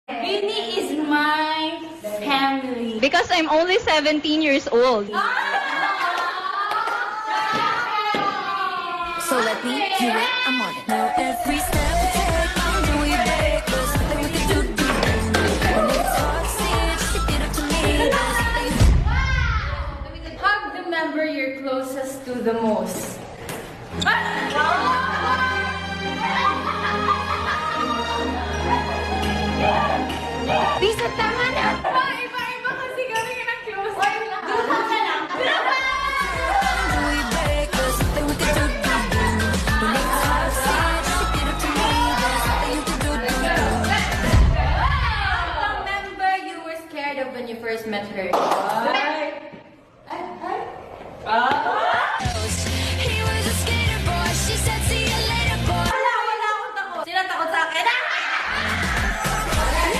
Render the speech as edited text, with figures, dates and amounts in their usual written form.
Winnie is my family. Because I'm only 17 years old. So let me hear it, I'm on it. Now every step we take, until we break, there's nothing we can do. When it's hard, say it, just get up to me. Hug the member you're closest to the most. Bisa, tama na! Iba kasi kami ka ng close. Doon ka lang. Until we break, there's nothing we can do. When it's hard, say it, just get up to me. There's nothing you can do. The member you were scared of when you first met her.